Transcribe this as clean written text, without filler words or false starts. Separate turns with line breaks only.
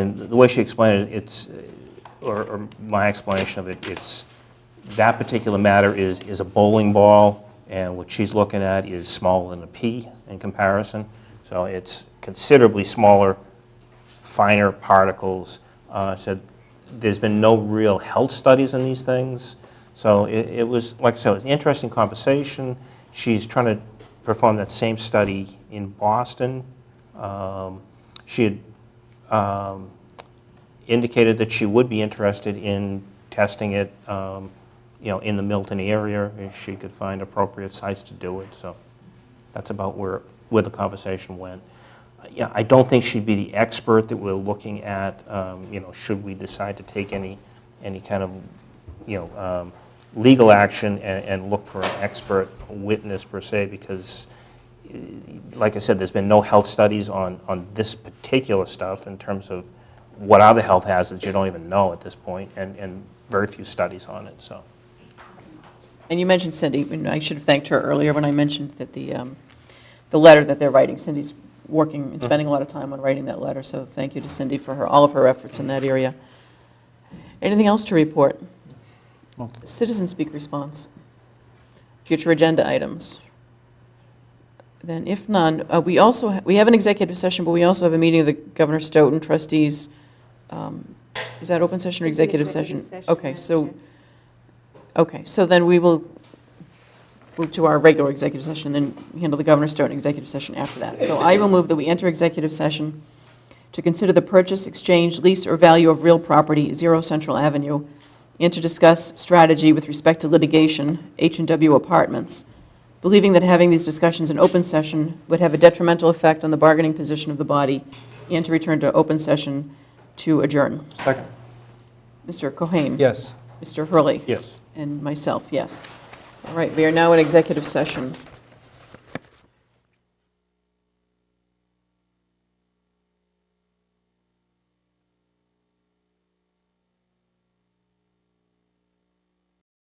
And the way she explained it, it's, or my explanation of it, it's that particular matter is a bowling ball, and what she's looking at is smaller than a pea in comparison. So it's considerably smaller, finer particles. So there's been no real health studies on these things. So it was, like I said, it was an interesting conversation. She's trying to perform that same study in Boston. She had indicated that she would be interested in testing it, in the Milton area, if she could find appropriate sites to do it. So that's about where the conversation went. Yeah, I don't think she'd be the expert that we're looking at. Should we decide to take any kind of legal action and look for an expert witness per se, because like I said, there's been no health studies on this particular stuff in terms of what are the health hazards. You don't even know at this point, and very few studies on it. So.
And you mentioned Cindy, and I should have thanked her earlier when I mentioned that the letter that they're writing. Cindy's working and spending a lot of time on writing that letter, so thank you to Cindy for all of her efforts in that area. Anything else to report?
Okay.
Citizen speak response. Future agenda items. Then, if none, we have an executive session, but we also have a meeting of the Governor Stoughton trustees. Is that open session or executive session? Okay, so then we will move to our regular executive session and then handle the Governor Stoughton executive session after that. So I will move that we enter executive session to consider the purchase, exchange, lease, or value of real property, 0 Central Avenue, and to discuss strategy with respect to litigation, H&W Apartments, believing that having these discussions in open session would have a detrimental effect on the bargaining position of the body, and to return to open session to adjourn.
Second.
Mr. Cohen?
Yes.
Mr. Hurley?
Yes.
And myself, yes. All right, we are now in executive session.